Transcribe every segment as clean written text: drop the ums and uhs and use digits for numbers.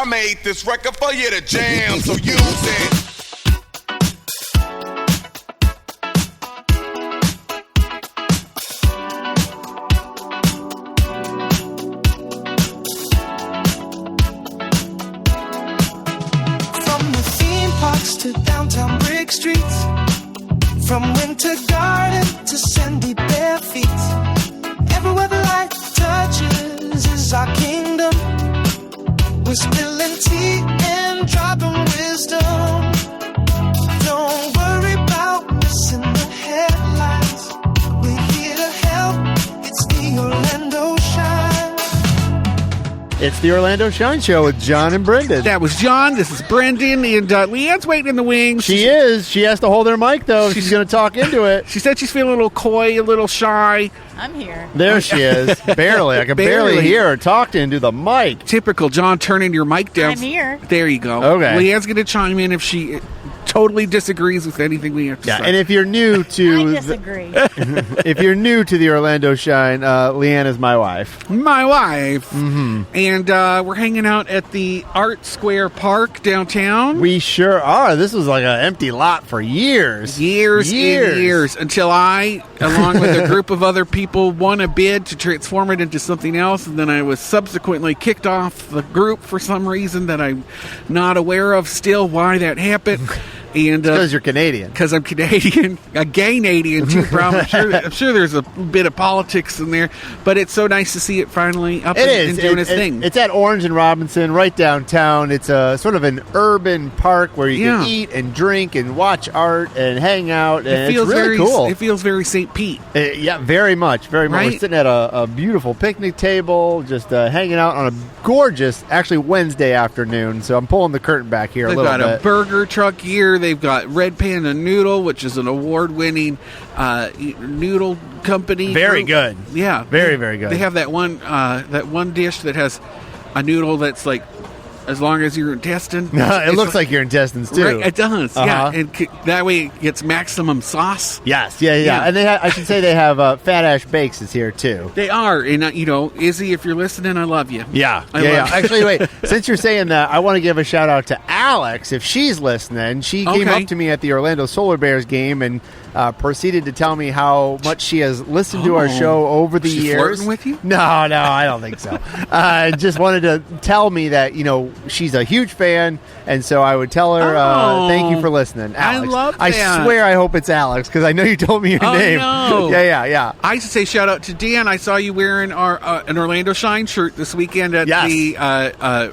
I made this record for you to jam, so use it. To downtown brick streets, from winter garden to sandy bare feet, everywhere the light touches is our kingdom. We're spilling tea and dropping wisdom. Don't worry about missing the headlines. We're here to help. It's the Orlando Shine. It's the Orlando Shine Show with John and Brendan. That was John. This is Brendan. And Leanne's waiting in the wings. She is. She has to hold her mic, though. She's going to talk into it. She said she's feeling a little coy, a little shy. I'm here. There she is. Barely. I can barely hear her talk into the mic. Typical. John, turning your mic down. I'm here. There you go. Okay. Leanne's going to chime in if she totally disagrees with anything we have to say. And if you're new to I disagree. if you're new to the Orlando Shine, Leanne is my wife. My wife. Mm-hmm. And we're hanging out at the Art Square Park downtown. We sure are. This was like an empty lot for years. Years. Until I, along with a group of other people, won a bid to transform it into something else. And then I was subsequently kicked off the group for some reason that I'm not aware of still why that happened. And because you're Canadian. Because I'm Canadian, a gay-Nadian too. Probably. I'm sure there's a bit of politics in there, but it's so nice to see it finally up and doing its thing. It's at Orange and Robinson, right downtown. It's a sort of an urban park where you can eat and drink and watch art and hang out. And it's really cool. It feels very St. Pete. Yeah, very much, very much. Right? We're sitting at a beautiful picnic table, just hanging out on a gorgeous, actually Wednesday afternoon. So I'm pulling the curtain back here a little bit. They've got a burger truck here. They've got Red Panda Noodle, which is an award-winning noodle company. Very good. Yeah. Very, very good. They have that one dish that has a noodle that's like as long as your intestine. It looks like your intestines, too. Right, it does, yeah. And that way it gets maximum sauce. Yes, yeah. And I should say they have Fat Ash Bakes is here, too. They are. And, Izzy, if you're listening, I love you. Yeah. I love you. Actually, wait. Since you're saying that, I want to give a shout-out to Alex. If she's listening, she came up to me at the Orlando Solar Bears game and proceeded to tell me how much she has listened to our show over the years. Flirting with you? No, I don't think so. Just wanted to tell me that, she's a huge fan, and so I would tell her, thank you for listening, Alex. I love that. I swear I hope it's Alex, because I know you told me your name. No. Yeah. I used to say shout out to Dan. I saw you wearing an Orlando Shine shirt this weekend at the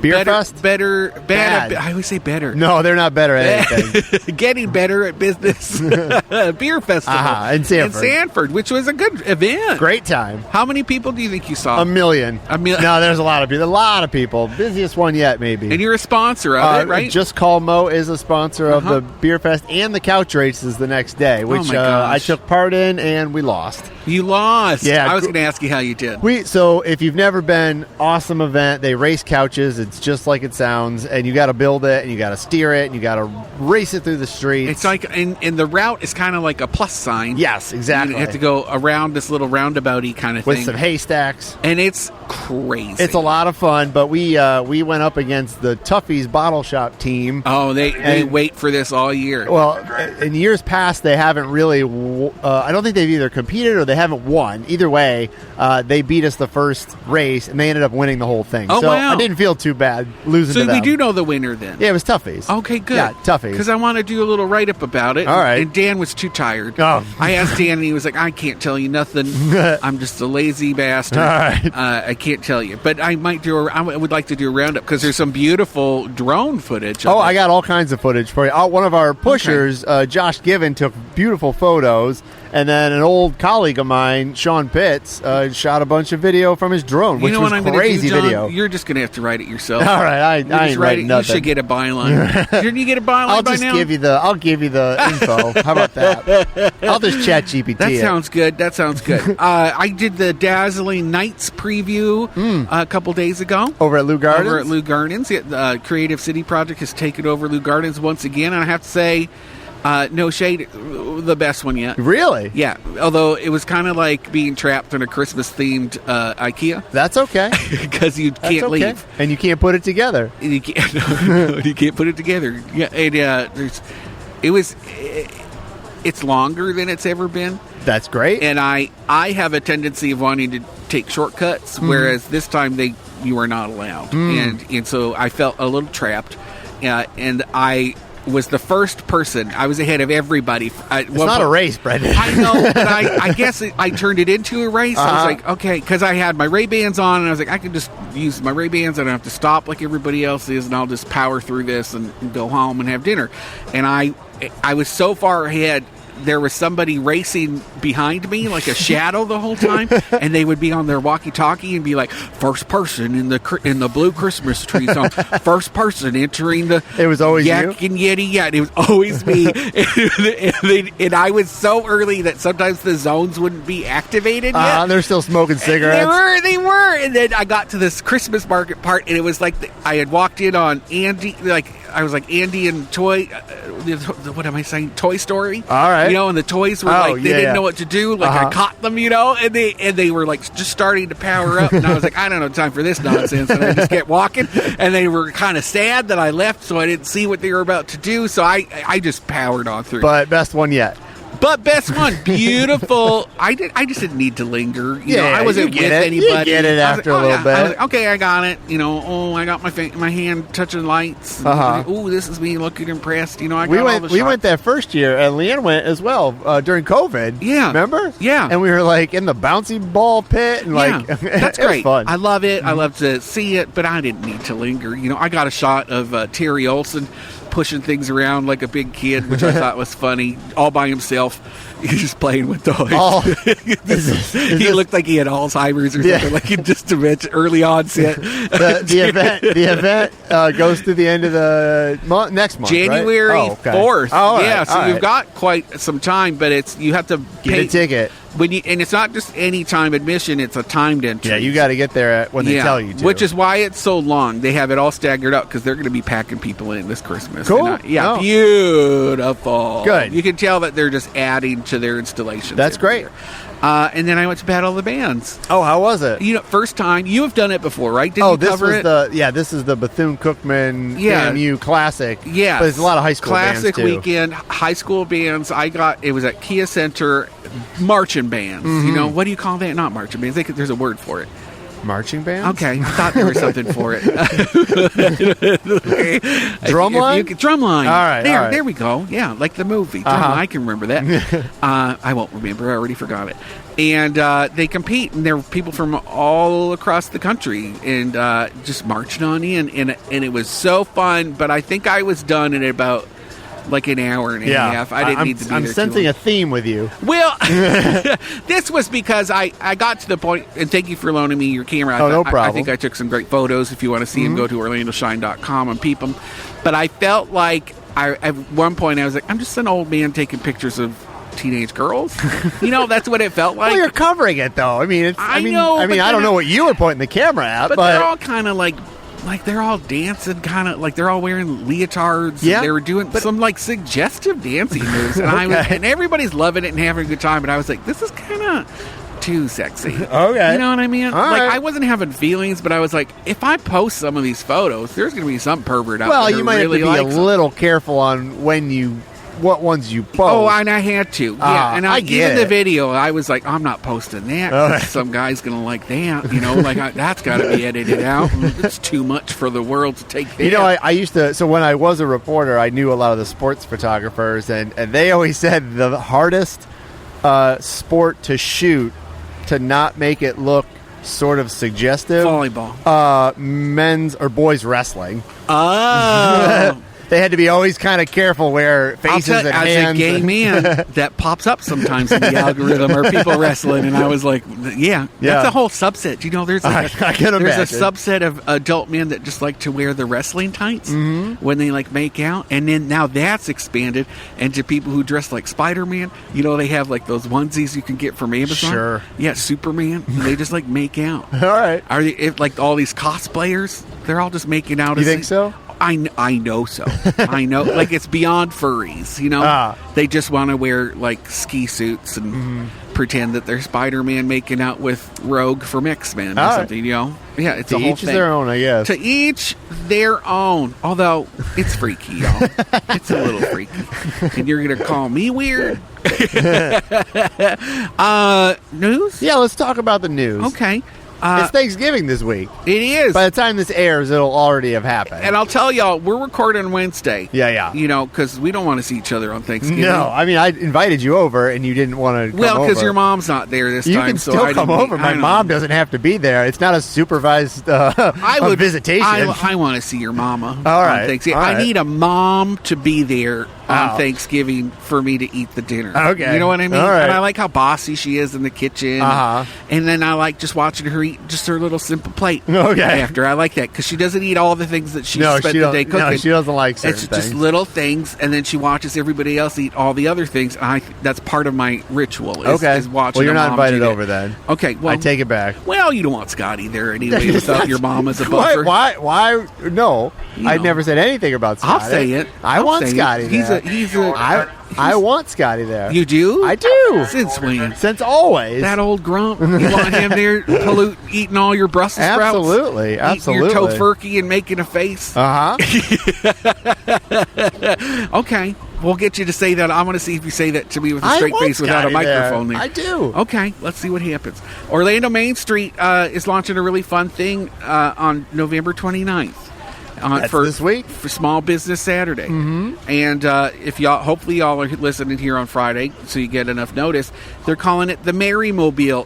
Beer Fest? Bad. I always say better. No, they're not better at anything. Getting better at business. Beer Festival. In Sanford. Which was a good event. Great time. How many people do you think you saw? 1 million. No, there's a lot of people. A lot of people. Busiest one yet, maybe. And you're a sponsor of it, right? Just Call Mo is a sponsor of the Beer Fest and the couch races the next day, which I took part in, and we lost. You lost. Yeah. I was going to ask you how you did. So if you've never been, awesome event. They race couches. It's just like it sounds, and you got to build it, and you got to steer it, and you got to race it through the streets. It's like, and the route is kind of like a plus sign. Yes, exactly. You have to go around this little roundabout-y kind of thing. With some haystacks. And it's crazy. It's a lot of fun, but we went up against the Tuffy's Bottle Shop team. Oh, they wait for this all year. Well, in years past, they haven't really, I don't think they've either competed or they haven't won. Either way, they beat us the first race, and they ended up winning the whole thing. Oh, so wow. I didn't feel too bad losing to them. So we do know the winner then? Yeah, it was Tuffy's. Okay, good. Yeah, Tuffy's. Because I want to do a little write-up about it. All right. And Dan was too tired. Oh. I asked Dan, and he was like, I can't tell you nothing. I'm just a lazy bastard. All right. I can't tell you. But I would like to do a roundup because there's some beautiful drone footage. I got all kinds of footage for you. One of our pushers, Josh Given, took beautiful photos. And then an old colleague of mine, Sean Pitts, shot a bunch of video from his drone, which was crazy video. You're just going to have to write it yourself. All right, I ain't writing nothing. You should get a byline. Didn't you get a byline by now? I'll give you the info. How about that? I'll just chat GPT. That sounds good. I did the Dazzling Nights preview a couple days ago. Over at Lou Gardens? Over at Lou Gardens. The Creative City Project has taken over Lou Gardens once again, and I have to say, No Shade, the best one yet. Really? Yeah, although it was kind of like being trapped in a Christmas-themed IKEA. That's okay. Because you can't leave. And you can't put it together. And you can't, no, you can't put it together. Yeah, and it's longer than it's ever been. That's great. And I have a tendency of wanting to take shortcuts, whereas this time you are not allowed. And so I felt a little trapped. And I was the first person. I was ahead of everybody. It's not a race, Brendan. I know, but I guess I turned it into a race. I was like, okay, because I had my Ray-Bans on, and I was like, I can just use my Ray-Bans. I don't have to stop like everybody else is, and I'll just power through this and go home and have dinner. And I was so far ahead. There was somebody racing behind me like a shadow the whole time, and they would be on their walkie-talkie and be like, "First person in the blue Christmas tree song, first person entering the." It was always Yak you? and Yeti, yeah. It was always me, and I was so early that sometimes the zones wouldn't be activated yet. They're still smoking cigarettes. They were, and then I got to this Christmas market part, and it was like I had walked in on Andy, I was like Andy and Toy. What am I saying? Toy Story. All right. And the toys were they didn't know what to do. I caught them, and they were like just starting to power up, and I was like, I don't have time for this nonsense, and I just kept walking, and they were kind of sad that I left, so I didn't see what they were about to do, so I just powered on through. But best one yet. But best one, beautiful. I just didn't need to linger. I wasn't with anybody. You get it after a little bit. I was like, okay, I got it. I got my hand touching lights. Ooh, this is me looking impressed. I got all the we went that first year, and Leanne went as well during COVID. Yeah, remember? Yeah, and we were like in the bouncy ball pit, and that's it great. was fun. I love it. I love to see it, but I didn't need to linger. I got a shot of Terry Olson pushing things around like a big kid, which I thought was funny, all by himself. He's just playing with toys. He looked like he had Alzheimer's or something, like he just dementia, early onset. The event goes through the end of the next month, January right? 4th. Oh, yeah, so you've got quite some time, but you have to get a ticket. And it's not just any time admission, it's a timed entry. Yeah, you got to get there when they tell you to. Which is why it's so long. They have it all staggered up because they're going to be packing people in this Christmas. Cool. Beautiful. Good. You can tell that they're just adding to their installations. That's great. And then I went to Battle of the Bands. Oh, how was it? First time. You have done it before, right? Did you cover it? This is the Bethune-Cookman KMU Classic. Yeah. But there's a lot of high school bands, too. Classic weekend, high school bands. It was at Kia Center, marching bands. Mm-hmm. What do you call that? Not marching bands. There's a word for it. Marching bands? Okay, I thought there was something for it. Drumline? Drumline. All right. There we go. Yeah, like the movie. I can remember that. I won't remember. I already forgot it. And they compete, and there are people from all across the country, and just marching on in, and it was so fun. But I think I was done in about like an hour and a half. I didn't need to be there. I'm sensing a theme with you. Well, this was because I got to the point, and thank you for loaning me your camera. No problem. I think I took some great photos. If you want to see them, go to OrlandoShine.com and peep them. But I felt like at one point I was like, I'm just an old man taking pictures of teenage girls. That's what it felt like. Well, you're covering it, though. I mean, I don't know what you were pointing the camera at, but they're all kind of like they're all dancing, kind of like they're all wearing leotards. Yeah, they were doing some like suggestive dancing moves, and and everybody's loving it and having a good time. But I was like, this is kind of too sexy. Okay, you know what I mean? All right. I wasn't having feelings, but I was like, if I post some of these photos, there's going to be some pervert out there. Well, you might really have to be a little careful on what ones you post. Oh, and I had to. Yeah, and I get even it. the video, I was like, I'm not posting that. Okay. Some guy's going to like that. That's got to be edited out. It's too much for the world to take that. I used to, so when I was a reporter, I knew a lot of the sports photographers, and they always said the hardest sport to shoot to not make it look sort of suggestive. Volleyball. Men's or boys wrestling. Oh. They had to be always kind of careful where faces and hands. As a gay man, that pops up sometimes in the algorithm, are people wrestling, and I was like, that's a whole subset. There's I can imagine. There's a subset of adult men that just like to wear the wrestling tights when they like make out, and then now that's expanded into people who dress like Spider-Man. They have like those onesies you can get from Amazon. Sure. Yeah, Superman. They just like make out. All right. Are they like all these cosplayers? They're all just making out. You think so? I know so. I know. Like, it's beyond furries, you know? They just want to wear, like, ski suits and pretend that they're Spider-Man making out with Rogue from X-Men or something, you know? Yeah, it's a whole thing. To each their own, I guess. To each their own. Although, it's freaky, y'all. It's a little freaky. And you're going to call me weird? News? Yeah, let's talk about the news. Okay. It's Thanksgiving this week. It is. By the time this airs, it'll already have happened. And I'll tell y'all, we're recording Wednesday. Yeah. You know, because we don't want to see each other on Thanksgiving. No, I mean, I invited you over, and you didn't want to come over. Well, because your mom's not there this you time. You can still come over. My mom doesn't have to be there. It's not a supervised visitation. I want to see your mama All right. on Thanksgiving. All right. I need a mom to be there on Thanksgiving for me to eat the dinner. Okay. You know what I mean? All right. And I like how bossy she is in the kitchen. And then I like just watching her eat just her little simple plate. Okay. After. I like that because she doesn't eat all the things that she spent the day cooking. No, she doesn't like certain things. things. It's just little things, and then she watches everybody else eat all the other things. And that's part of my ritual is watching. Well, you're not invited over then. Okay. Well, I take it back. Well, you don't want Scotty there anyway without your mom as a buffer. Why? No. I never said anything about Scotty. I'll say it. I want Scotty there. I want Scotty there. You do? I do. Since when? Since always. That old grump. You want him there eating all your Brussels sprouts? Absolutely. Eating your tofurkey and making a face? Okay. We'll get you to say that. I want to see if you say that to me with a straight face without a microphone there. I do. Okay, let's see what happens. Orlando Main Street is launching a really fun thing on November 29th. That's this week for Small Business Saturday, and if hopefully y'all are listening here on Friday, so you get enough notice. They're calling it the Merrymobile.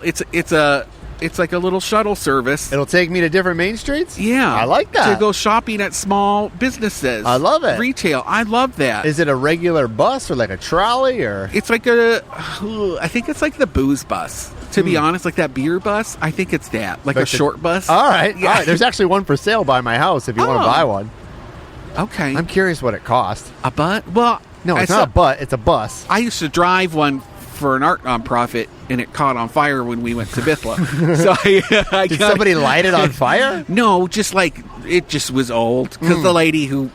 It's like a little shuttle service. It'll take me to different main streets? Yeah. I like that. To go shopping at small businesses. I love it. Retail. I love that. Is it a regular bus or like a trolley or? It's like I think it's like the booze bus. To be honest, like that beer bus, I think it's that. Like a short bus. All right. Yeah. All right. There's actually one for sale by my house if you want to buy one. Okay. I'm curious what it costs. A butt? Well, no, it's not a butt. It's a bus. I used to drive one for an art nonprofit, and it caught on fire when we went to Bithla. So Did somebody light it on fire? No, just like it just was old because the lady who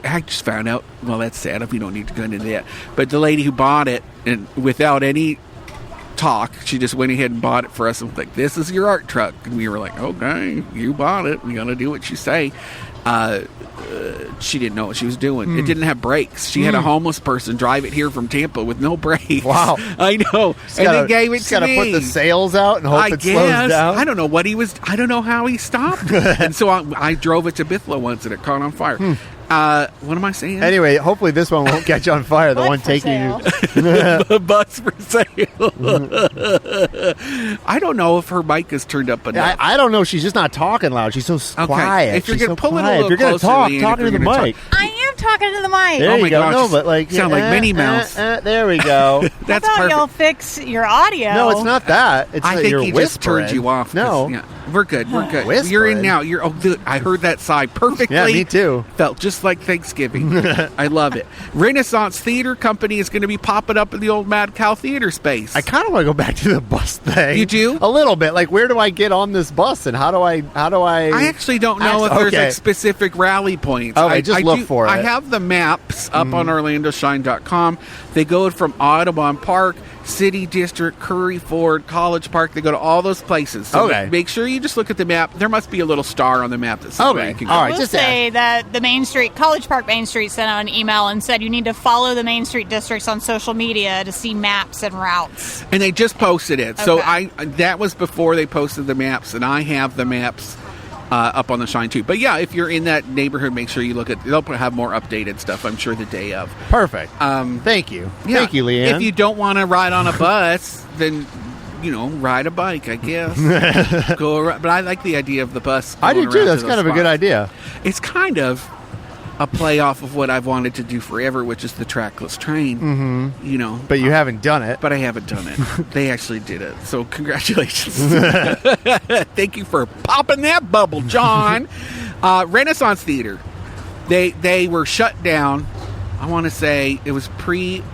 I just found out. Well, that's sad. If we don't need to go into that, but the lady who bought it and without any talk, she just went ahead and bought it for us and was like, "This is your art truck," and we were like, "Okay, you bought it. We gotta do what you say." She didn't know what she was doing. It didn't have brakes. She had a homeless person drive it here from Tampa with no brakes. Wow. I know. Then gave it to me. Got to put the sails out and hope it slows down. I don't know what he was. I don't know how he stopped. And so I drove it to Bithla once and it caught on fire. What am I saying? Anyway, hopefully this one won't catch on fire. The one taking you. The bus for sale. I don't know if her mic is turned up enough. I don't know. She's just not talking loud. She's so quiet. If you're going to pull it a little if you're going to talk, Leanne, talk into the mic. I am talking to the mic. There you go. gosh, No, but like sound like Minnie Mouse. There we go. That's I thought perfect. y'all fix your audio. No, it's not that. It's I that think you're he whispering. just turned you off. No. Yeah, we're good. We're good. Whispering. You're in now. I heard that sigh perfectly. Yeah, me too. Felt just like Thanksgiving. I love it. Renaissance Theater Company is going to be popping up in the old Mad Cow Theater space. I kind of want to go back to the bus thing. You do? A little bit. Like, where do I get on this bus, and how do I? I actually don't know if there's like specific rally points. Okay, just look for it. I have the maps up on OrlandoShine.com. They go from Audubon Park, City District, Curry Ford, College Park. They go to all those places. So make sure you just look at the map. There must be a little star on the map that says where you can go. All I right, will say that the Main Street, College Park Main Street sent out an email and said you need to follow the Main Street districts on social media to see maps and routes. And they just posted it. Okay. So that was before they posted the maps, and I have the maps up on the Shine too. But yeah, if you're in that neighborhood, make sure you look at. They'll have more updated stuff, I'm sure, the day of. Perfect. Thank you. Yeah, Thank you, Leanne. If you don't want to ride on a bus, then ride a bike, I guess. But I like the idea of the bus. I do too. That's kind of a good idea. It's kind of a play off of what I've wanted to do forever, which is the trackless train. Mm-hmm. But you haven't done it. But I haven't done it. They actually did it. So congratulations. Thank you for popping that bubble, John. Renaissance Theater. They were shut down. I want to say it was pre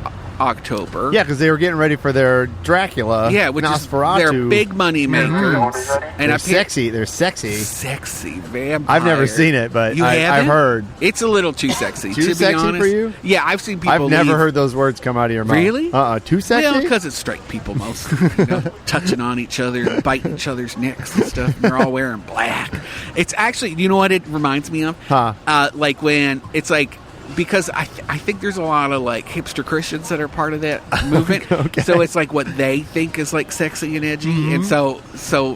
October. Yeah, because they were getting ready for their Dracula. Yeah, which Nosferatu. is their big money makers. And They're sexy. They're sexy. Sexy vampire. I've never seen it, but You I've haven't? heard. It's a little too sexy. Too to be sexy honest. for you? Yeah, I've seen people. I've never leave. heard those words come out of your mouth. Really? Too sexy? Well, because it's straight people mostly, you know, touching on each other, and biting each other's necks and stuff. And they're all wearing black. It's actually, you know what it reminds me of? Like when it's like, because I think there's a lot of like hipster Christians that are part of that movement. Okay. So it's like what they think is like sexy and edgy, and so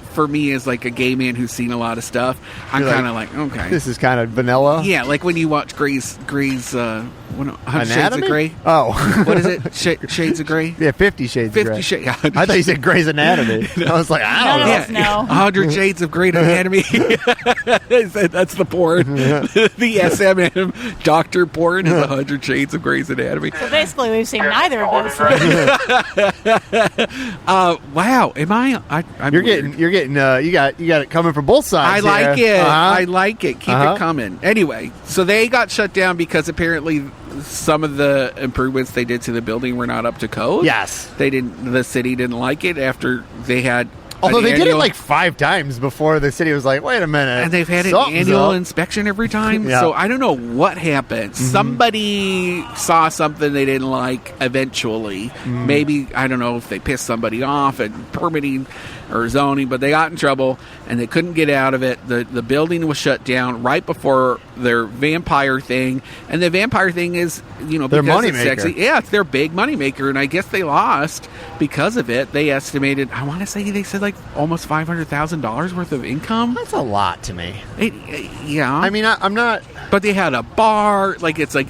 for me as like a gay man who's seen a lot of stuff, I'm kind of like, okay, this is kind of vanilla. yeah, like when you watch Grey's Shades of Anatomy? Grey. Oh. What is it? Shades of Grey. Yeah, 50 Shades of 50 Grey. Shades. I thought you said Grey's Anatomy. I was like, I don't know. None of us know. 100 Shades of Grey Anatomy. That's the porn. The S&M doctor porn is 100 Shades of Grey's Anatomy. So basically, we've seen neither of those things. Wow, am I? I'm You're weird. getting you got it coming from both sides. I like here. it. Uh-huh. I like it. Keep it coming. Anyway, so they got shut down because apparently some of the improvements they did to the building were not up to code. Yes. They didn't. The city didn't like it after they had. Although an they did it annual- like 5 times before the city was like, wait a minute. and they've had an something's annual up. inspection every time. Yeah. So I don't know what happened. Somebody saw something they didn't like eventually. Maybe, I don't know if they pissed somebody off at permitting or zoning, but they got in trouble and they couldn't get out of it. The building was shut down right before their vampire thing. And the vampire thing is, you know, Their because it's moneymaker. sexy. Yeah, it's their big moneymaker. And I guess they lost because of it. They estimated, I want to say they said like almost $500,000 worth of income. That's a lot to me. Yeah. I mean, I'm not. But they had a bar, like it's like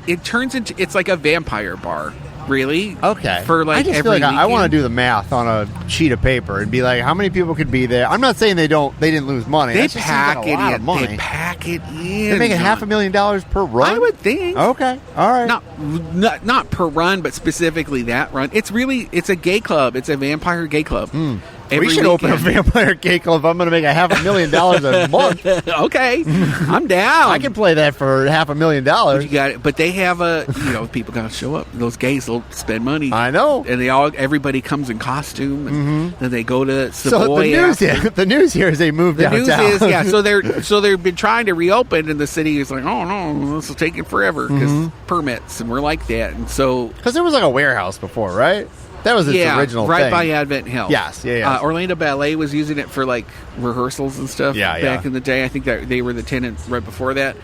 a vampire bar, really. Okay. For like I just every feel like I want to weekend. do the math on a sheet of paper and be like, how many people could be there? I'm not saying they didn't lose money. They That just seems like pack a it lot in. of money. They pack it in. They're making $500,000 per run. I would think. Okay. All right. Not per run, but specifically that run. It's a gay club. It's a vampire gay club. We should open a vampire gay club if I'm going to make $500,000 a month. Okay, I'm down. I can play that for $500,000. You got it, but they have people got to show up. Those gays will spend money. I know. And everybody comes in costume, and then they go to So Savoy. the news here is they moved The downtown. news is, so they've been trying to reopen, and the city is like, oh no, this will take it forever because permits, and we're like that, and so Because there was like a warehouse before, right? That was its original right thing. by Advent Hill. Yes, yeah. Orlando Ballet was using it for like rehearsals and stuff. Yeah, back in the day. I think that they were the tenants right before that.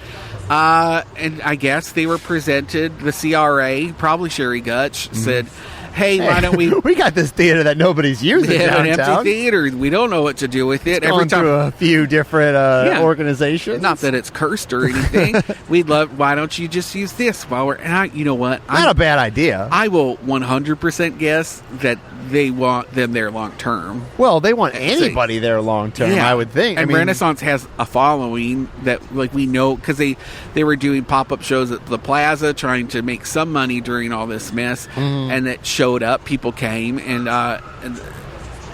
And I guess they were presented. The CRA, probably Sherry Gutch, said, "Hey, why don't we?" We got this theater that nobody's using We have an downtown. empty theater. We don't know what to do with it. It's gone through a few different organizations. Not that it's cursed or anything. Why don't you just use this while we're? And you know what? Not a bad idea. I will 100% guess that they want them there long term. Well, they want anybody there long term, Yeah. I would think. And I mean, Renaissance has a following that, like, we know because they were doing pop-up shows at the Plaza, trying to make some money during all this mess, and that showed up. People came, and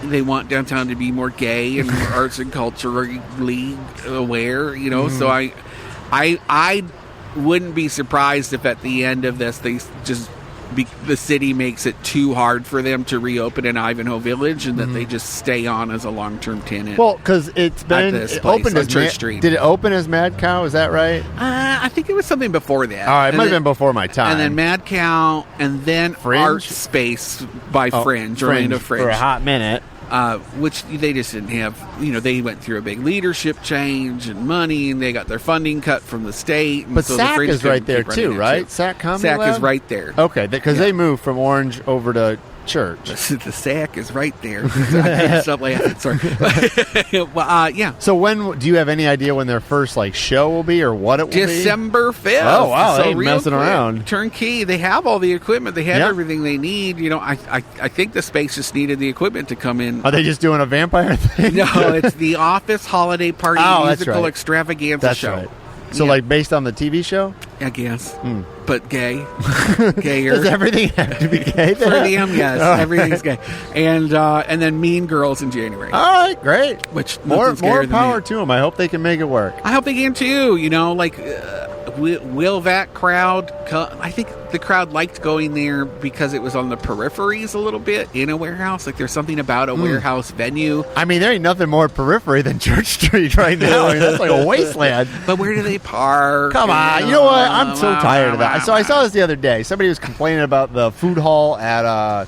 they want downtown to be more gay and more arts and culturally aware. You know, so I wouldn't be surprised if at the end of this they just. The city makes it too hard for them to reopen in Ivanhoe Village, and that they just stay on as a long-term tenant. well, because it's been this place opened on as Church Street. Did it open as Mad Cow? Is that right? I think it was something before that. All right, it And might have then- been before my time. And then Mad Cow, and then Fringe? ArtSpace by Fringe, Orlando Fringe. for a hot minute. Which they just didn't have. You know, they went through a big leadership change and money, and they got their funding cut from the state. And But so the SAC Fringe is right couldn't there keep running too, it, right? SAC Comedy SAC Lab? is right there. Okay, because they moved from Orange over to Church. The SAC is right there. I can't stop laughing. Sorry. Well, yeah. So when do you have any idea when their first show will be or what it will be? December 5th. Oh, wow, they ain't real messing quick. around. Turnkey. They have all the equipment. They have Yeah. everything they need. You know, I think the space just needed the equipment to come in. Are they just doing a vampire thing? No, it's the Office Holiday Party Oh, that's Musical right. Extravaganza That's show. right. So Yeah. based on the TV show? I guess. But gay. Gayer. Does everything have to be gay? For them, yes. Oh. Everything's gay. And then Mean Girls in January. All right, great. Which More nothing's gayer than power that. to them. I hope they can make it work. I hope they can too. You know, will that crowd come? I think the crowd liked going there because it was on the peripheries a little bit in a warehouse. Like there's something about a warehouse venue. I mean, there ain't nothing more periphery than Church Street right now. I mean, that's like a wasteland. But where do they park? Come on. You know what? I'm so tired of that. So I saw this the other day. Somebody was complaining about the food hall at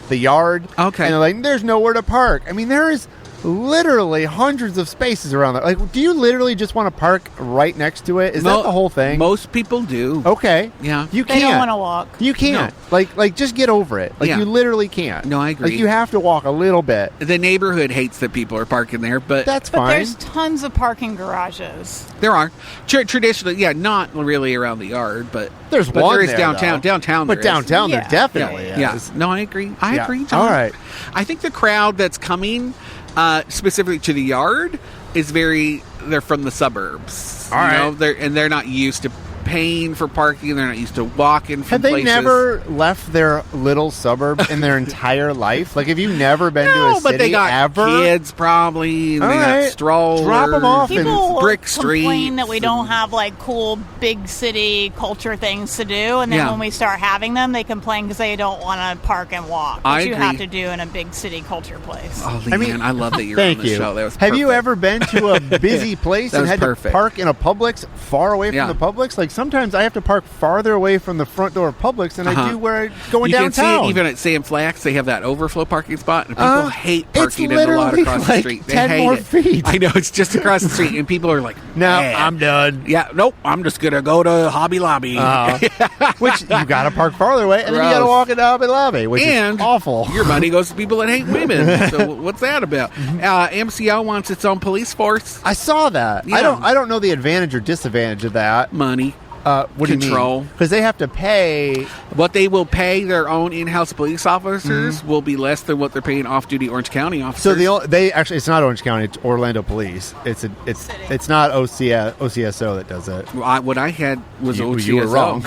the Yard. Okay. And they're like, there's nowhere to park. I mean, there is literally hundreds of spaces around there. Like, do you literally just want to park right next to it? Is that the whole thing? Most people do. Okay. Yeah. You They can't. don't want to walk. You can't. No. Like, just get over it. Like, Yeah. you literally can't. No, I agree. Like, you have to walk a little bit. The neighborhood hates that people are parking there, but That's But fine. there's tons of parking garages. there are. Traditionally, yeah, not really around the Yard, but There's but one there is there, downtown. though. Downtown, But there is. downtown, Yeah. there definitely Yeah. is. No, I agree. I Yeah. agree, John. All right. I think the crowd that's coming specifically to the Yard is they're from the suburbs. All right. They're not used to paying for parking. They're not used to walking from Have they places. never left their little suburb in their entire life? Like, have you never been to a No, city but they got ever? kids probably. And All they right. got strollers. Drop 'em off and People brick complain that we streets don't have like cool big city culture things to do, and then Yeah. when we start having them, they complain because they don't want to park and walk, I which you agree. have to do in a big city culture place. Oh, I mean, I love that you're on Thank the you. show. That was Have you perfect. ever been to a busy place That and was had perfect. to park in a Publix far away from Yeah. the Publix? Like, sometimes I have to park farther away from the front door of Publix than I do where going you downtown. can see it even at Sam Flax. They have that overflow parking spot, and people hate it's parking in the lot literally across the like street. They 10 hate more it. feet. I know, it's just across the street, and people are like, No, "Man." I'm done. Yeah, nope, I'm just going to go to Hobby Lobby. Which you got to park farther away, and then you got to Gross. walk into Hobby Lobby, which And is awful. Your money goes to people that hate women. So what's that about? MCL wants its own police force. I saw that. Yeah. I don't know the advantage or disadvantage of that. Money. What Control. do you mean? Because they have to pay. What they will pay their own in-house police officers will be less than what they're paying off-duty Orange County officers. So they actually, it's not Orange County, it's Orlando Police. It's not OCSO that does it. What I had was You OCSO. were wrong.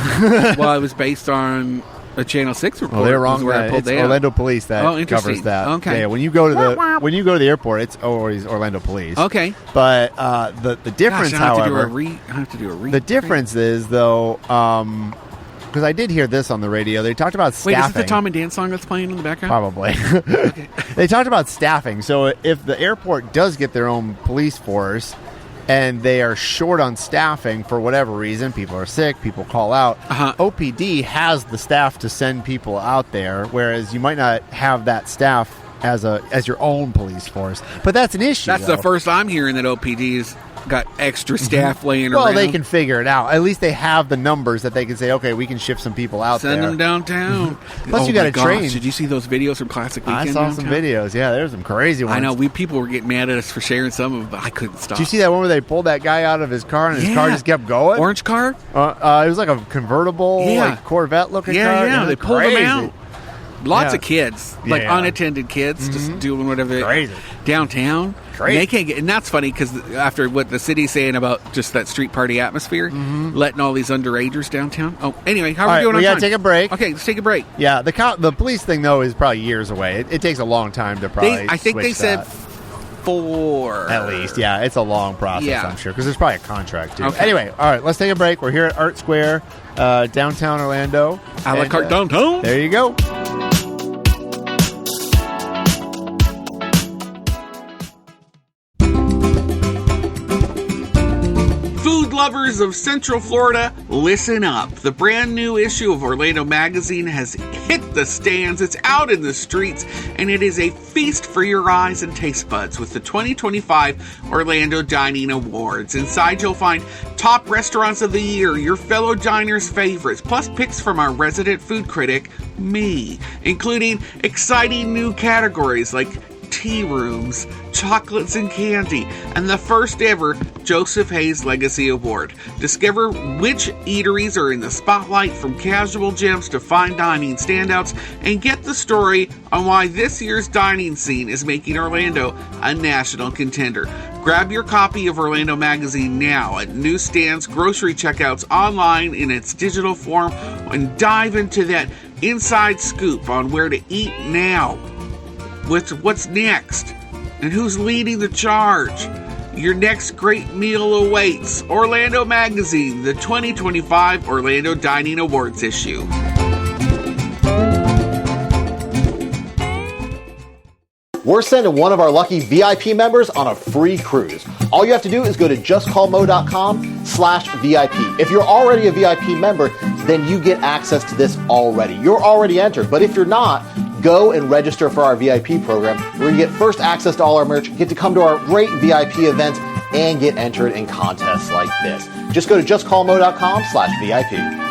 Well, it was based on a Channel 6 report. Well, they're wrong. is where I pulled It's that. Orlando Police that Oh, interesting. covers that. Okay. Yeah, when you go to the airport, it's always Orlando Police. Okay. But the difference, Gosh, I have however, I have to do a re. the difference is though, because I did hear this on the radio. They talked about Wait, staffing. is it the Tom and Dan song that's playing in the background? Probably. They talked about staffing. So if the airport does get their own police force and they are short on staffing for whatever reason, people are sick, people call out, OPD has the staff to send people out there, whereas you might not have that staff as your own police force. But that's an issue. That's the first I'm hearing that OPD's got extra staff laying around. Well, they can figure it out. At least they have the numbers that they can say, okay, we can shift some people out send there. them downtown. Plus, you my gotta gosh, train. Did you see those videos from Classic Weekend? I saw some downtown? videos. Yeah, there's some crazy ones. I know. People were getting mad at us for sharing some of them, but I couldn't stop. Did you see that one where they pulled that guy out of his car and his car just kept going? Orange car? It was like a convertible, like Corvette looking car. Yeah, they pulled them out. Lots Yeah. of kids, like Yeah. unattended kids, just doing whatever. Crazy. Downtown. Crazy. They can't get, and that's funny because after what the city's saying about just that street party atmosphere, letting all these underagers downtown. Oh, anyway, how are All we right, doing we on gotta time? take a break. Okay, let's take a break. Yeah, the police thing though is probably years away. It takes a long time to probably. I think they switch said that. 4 At least. Yeah, it's a long process. Yeah. I'm sure because there's probably a contract too. Okay. Anyway, all right, let's take a break. We're here at Art Square, downtown Orlando. A la And, carte downtown. There you go. Food lovers of Central Florida, listen up. The brand new issue of Orlando Magazine has hit the stands, it's out in the streets, and it is a feast for your eyes and taste buds with the 2025 Orlando Dining Awards. Inside you'll find top restaurants of the year, your fellow diners' favorites, plus picks from our resident food critic, me, including exciting new categories like tea rooms, chocolates and candy, and the first ever Joseph Hayes Legacy Award. Discover which eateries are in the spotlight, from casual gems to fine dining standouts, and get the story on why this year's dining scene is making Orlando a national contender. Grab your copy of Orlando Magazine now at newsstands, grocery checkouts, online in its digital form, and dive into that inside scoop on where to eat now. What's next? And who's leading the charge? Your next great meal awaits. Orlando Magazine, the 2025 Orlando Dining Awards issue. We're sending one of our lucky VIP members on a free cruise. All you have to do is go to justcallmo.com/VIP. If you're already a VIP member, then you get access to this already. You're already entered. But if you're not, go and register for our VIP program, where you get first access to all our merch, get to come to our great VIP events, and get entered in contests like this. Just go to justcallmo.com/VIP.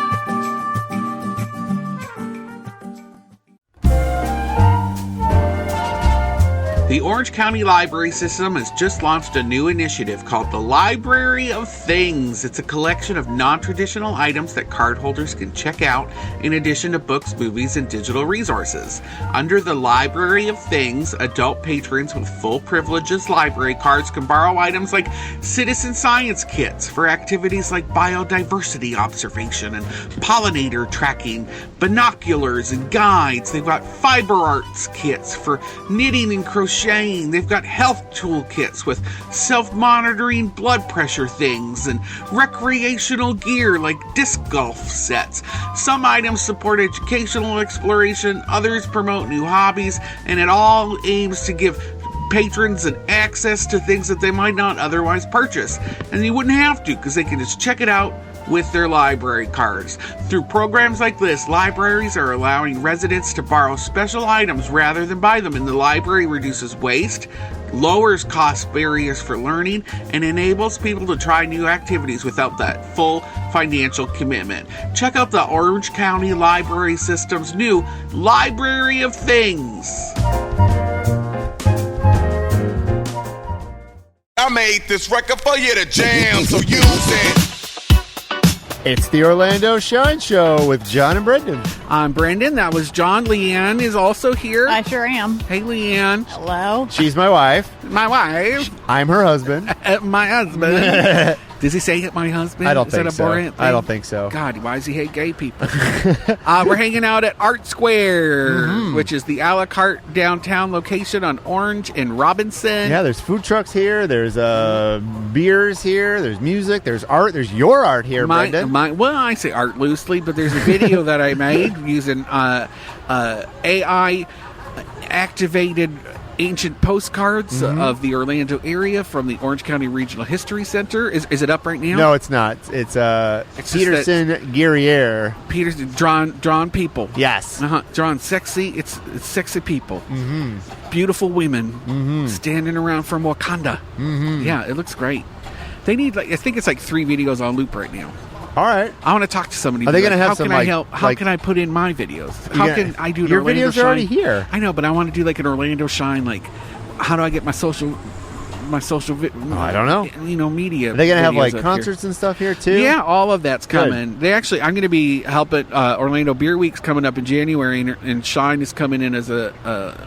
The Orange County Library System has just launched a new initiative called the Library of Things. It's a collection of non-traditional items that cardholders can check out in addition to books, movies, and digital resources. Under the Library of Things, adult patrons with full privileges library cards can borrow items like citizen science kits for activities like biodiversity observation and pollinator tracking, binoculars and guides. They've got fiber arts kits for knitting and crocheting. They've got health toolkits with self-monitoring blood pressure things and recreational gear like disc golf sets. Some items support educational exploration, others promote new hobbies, and it all aims to give patrons an access to things that they might not otherwise purchase. And you wouldn't have to, because they can just check it out with their library cards. Through programs like this, libraries are allowing residents to borrow special items rather than buy them, and the library reduces waste, lowers cost barriers for learning, and enables people to try new activities without that full financial commitment. Check out the Orange County Library System's new Library of Things. I made this record for you to jam, so use it. It's the Orlando Shine Show with John and Brendan. I'm Brendan. That was John. Leanne is also here. I sure am. Hey, Leanne. Hello. She's my wife. My wife. I'm her husband. My husband. Does he say my husband? I don't Is think that a so. boring thing? I don't think so. God, why does he hate gay people? We're hanging out at Art Square, which is the a la carte downtown location on Orange and Robinson. Yeah, there's food trucks here. There's beers here. There's music. There's art. There's your art here, Brendan. Well, I say art loosely, but there's a video that I made using AI activated ancient postcards of the Orlando area from the Orange County Regional History Center. Is it up right now? No, it's not. It's Peterson Guerriere. Peterson drawn people. Yes. Drawn sexy. It's sexy people. Beautiful women standing around from Wakanda. Yeah, it looks great. They need I think it's like 3 videos on loop right now. All right. I want to talk to somebody. Are they going to have some? How can I help? How can I put in my videos? How can I do an your Orlando videos Shine? are already here. I know, but I want to do like an Orlando Shine. Like, how do I get my social? I don't know. Media. Are they going to have like up concerts and stuff here too? Yeah, all of that's Good. coming. I'm going to be helping Orlando Beer Week's coming up in January, and Shine is coming in as a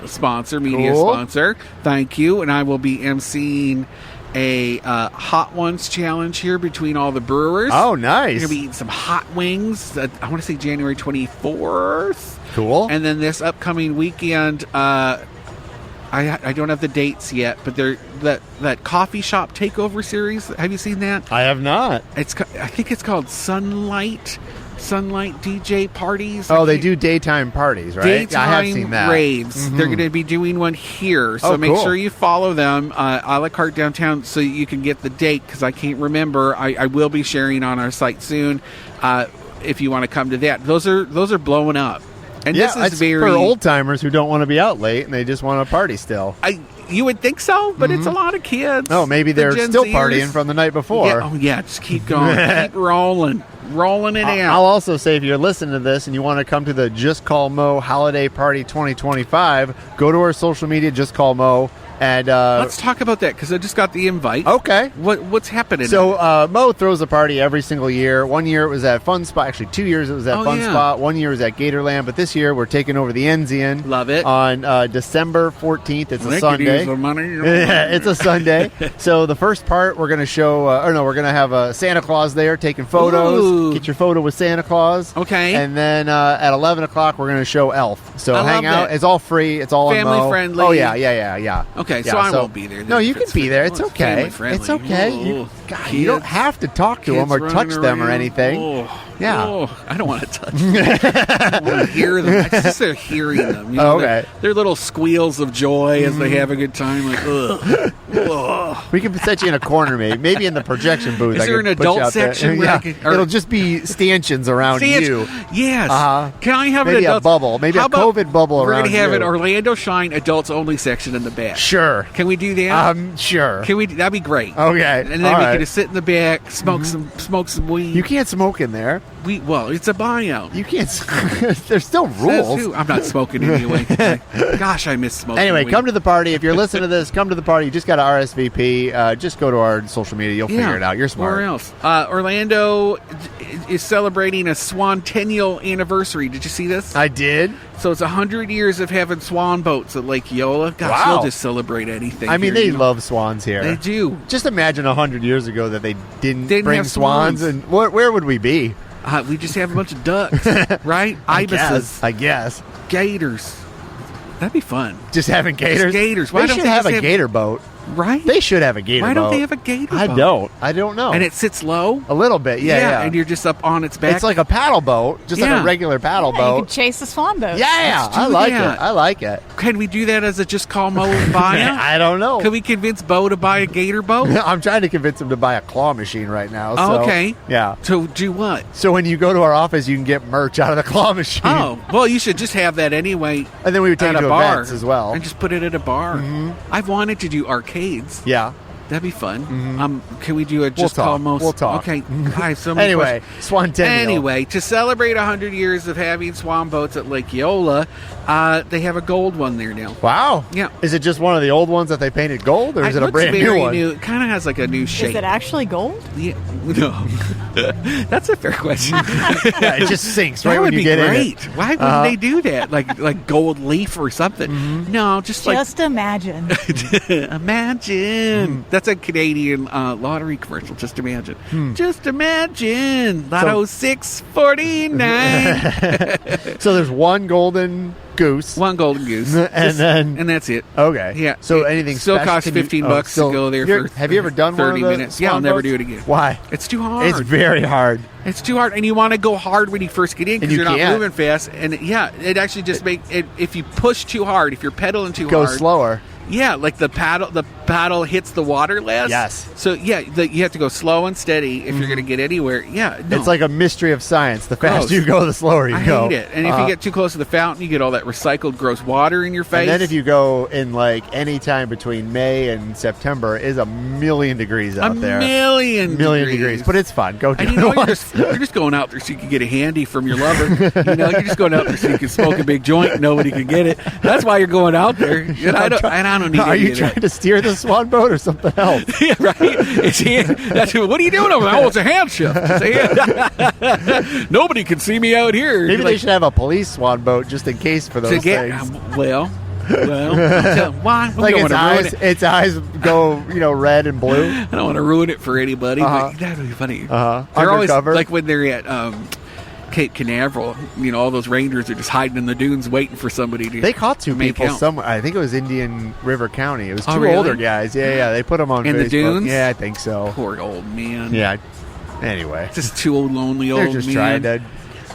sponsor, media sponsor. Thank you, and I will be emceeing a Hot Ones challenge here between all the brewers. Oh, nice. We're going to be eating some hot wings. I want to say January 24th. Cool. And then this upcoming weekend, I don't have the dates yet, but that coffee shop takeover series. Have you seen that? I have not. I think it's called Sunlight DJ parties. Oh, they do daytime parties, right? Daytime I have seen that. raves. They're going to be doing one here, so make sure you follow them. A la carte downtown, so you can get the date, because I can't remember. I will be sharing on our site soon. If you want to come to that, those are blowing up. And yeah, this is very for old timers who don't want to be out late and they just want to party still. You would think so, but it's a lot of kids. Oh, maybe they're still partying from the night before. Yeah, just keep going, keep rolling it out. I'll also say, if you're listening to this and you want to come to the Just Call Mo Holiday Party 2025, go to our social media, Just Call Mo. And let's talk about that, because I just got the invite. Okay. What's happening? So Mo throws a party every single year. One year it was at Fun Spot. Actually, 2 years it was at Fun Spot. 1 year it was at Gatorland. But this year we're taking over the Enzian. Love it. On December 14th. It's a Sunday. Yeah, it's a Sunday. So the first part we're going to show, we're going to have Santa Claus there taking photos. Get your photo with Santa Claus. Okay. And then at 11 o'clock, we're going to show Elf. So I hang love out. that. It's all free. It's all Family on Mo. friendly. Oh, yeah. Okay, Yeah, so I won't be there. No, you can be there. It's It's okay. family-friendly. It's okay. You don't have to talk to them or touch them or anything. Yeah. I don't want to touch them. I want to hear them. It's just they're hearing them. Okay. They're little squeals of joy as they have a good time. Like, ugh. We can set you in a corner, maybe in the projection booth. Is I there could an put you adult out there. section where Yeah. I can- or- It'll just be stanchions around you. Yes. Uh-huh. Can I have Maybe an a adult bubble. Maybe How a about COVID bubble We're around going to have you. an Orlando Shine adults only section in the back. Sure. Can we do that? Sure. Can we? That'd be great. Okay. And then All we right. can just sit in the back, smoke some weed. You can't smoke in there. Well, it's a buyout. You can't. There's still rules. I'm not smoking anyway. Gosh, I miss smoking. Anyway, weed. come to the party. If you're listening to this, come to the party. You just got to RSVP. Just go to our social media. You'll figure it out. You're smart. Where else? Orlando is celebrating a Swantennial anniversary. Did you see this? I did. So it's 100 years of having swan boats at Lake Eola. Gosh, Wow. they'll just celebrate anything. I mean, here, they you know? love swans here. They do. Just imagine 100 years ago that they didn't Didn't bring have swans. swans. And where would we be? We just have a bunch of ducks, right? Ibises, I guess. gators. That'd be fun, Just having gators. gators. Why They don't should they have just a have- gator boat. right? They should have a gator boat. Why don't they have a gator I boat? don't know. And it sits low. a little bit. Yeah. and you're just up on its back. It's like a paddle boat, just like Yeah. a regular paddle You boat. could chase the swan boat. Yeah, Let's do I like that. it. I like it. Can we do that as a just call Mo and buy it? I don't know. Can we convince Bo to buy a gator boat? I'm trying to convince him to buy a claw machine right now. So, Oh, okay. Yeah. To do what? So when you go to our office, you can get merch out of the claw machine. Oh, well, you should just have that anyway. And then we would take at it a to bar events as well. and just put it at a bar. I've wanted to do arcades. Yeah. That'd be fun. Can we do a just We'll call talk. Mo? We'll talk. Okay. I have so many Anyway, questions. Swantennial. Anyway, to celebrate 100 years of having swan boats at Lake Eola, they have a gold one there now. Wow. Yeah. Is it just one of the old ones that they painted gold, or is it a looks brand new very one? It kind of has like a new shape. Is it actually gold? Yeah. No. That's a fair question. Yeah, it just sinks right That when would you be get great. in it. Why wouldn't they do that? Like gold leaf or something? No, just like Just imagine. imagine. That's a Canadian lottery commercial. Just imagine. Just imagine. Lotto 649. So there's one golden goose. One golden goose, And that's it. Okay. Yeah. So It anything still special? costs Can you- $15 still- to go there for. Have you ever done 30 one of the minutes? Yeah, I'll swan never boats? do it again. Why? It's too hard. It's very hard. It's too hard, and you want to go hard when you first get in And because you you're not can't. moving fast. And yeah, it actually just makes it. If you push too hard, if you're pedaling too Go hard, slower. yeah, like the paddle hits the water less. Yes. So yeah, you have to go slow and steady if you're going to get anywhere. Yeah, no. It's like a mystery of science. The faster Gross. you go, the slower you I go. hate it. And if you get too close to the fountain, you get all that recycled gross water in your face. And then if you go in like any time between May and September, it is a million degrees out there. million degrees. But it's fun. Go do And it you know, once. you're just going out there so you can get a handy from your lover. You know, you're just going out there so you can smoke a big joint and nobody can get it. That's why you're going out there. And I don't need Are any you of trying that. to steer the swan boat or something else? Yeah, right. What are you doing over there? Oh, it's a hand shift. It's a hand. Nobody can see me out here. Maybe You're they like, should have a police swan boat just in case for those to get things. well. Why? Like I don't wanna ruin its eyes go, red and blue. I don't want to ruin it for anybody. Uh-huh. But that would be funny. Uh-huh. They're always Undercover. like when they're at Cape Canaveral. All those rangers are just hiding in the dunes waiting for somebody to. They caught two make people out. somewhere. I think it was Indian River County. It was two Oh, really? older guys. Yeah. They put them on In the Facebook. dunes? Yeah, I think so. Poor old man. Yeah. Anyway, Just two lonely old they're just men. trying to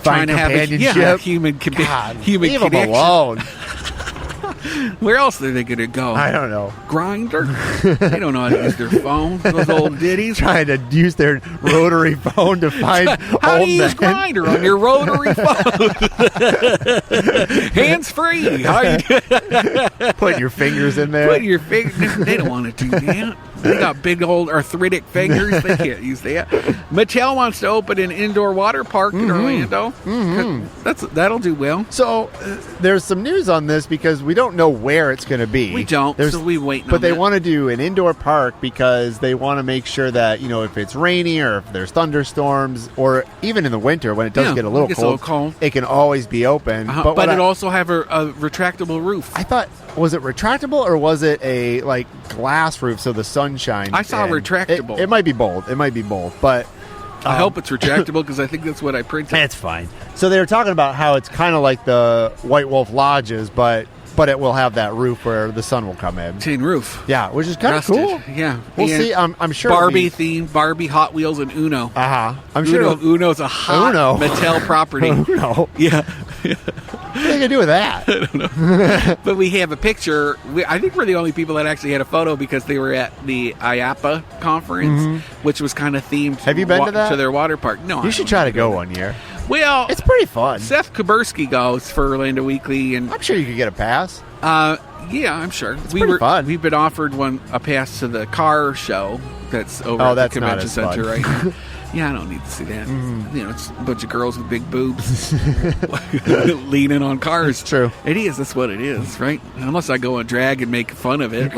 find have a companionship. human God, human leave them connection. alone. Where else are they going to go? I don't know. Grinder? They don't know how to use their phone. Those old ditties. Trying to use their rotary phone to find How do old you use men. Grinder on your rotary phone? Hands free. How you Putting your fingers in there. put your finger? They don't want to do that. They got big old arthritic fingers. They can't use that. Mattel wants to open an indoor water park in Orlando. That'll do well. So there's some news on this because we don't know where it's going to be. We don't, There's- so we waiting But on they that. want to do an indoor park because they want to make sure that if it's rainy or if there's thunderstorms or even in the winter when it does Yeah, get a little it gets a cold, little cold. it can always be open. But what it I- also have a retractable roof. I thought, was it retractable or was it a glass roof so the sun shines? I saw in? retractable. It might be both. But I hope it's retractable because I think that's what I printed. It's fine. So they were talking about how it's kind of like the White Wolf Lodges, but it will have that roof where the sun will come in. Tin roof. Yeah, which is kind of cool. Yeah. We'll see. I'm sure. Barbie theme, Barbie, Hot Wheels, and Uno. I'm sure. Uno's a hot Mattel property. Uno. Yeah. What are they going to do with that? I don't know. But we have a picture. I think we're the only people that actually had a photo because they were at the IAPA conference, which was kind of themed. Have you been to that? To their water park. No, you should try to go one year. Well, it's pretty fun. Seth Kubersky goes for Orlando Weekly, and I'm sure you could get a pass. Yeah, I'm sure. It's pretty fun. We've been offered a pass to the car show that's over at the convention center right now. Yeah, I don't need to see that. It's a bunch of girls with big boobs leaning on cars. It's true. It is. That's what it is, right? Unless I go and drag and make fun of it.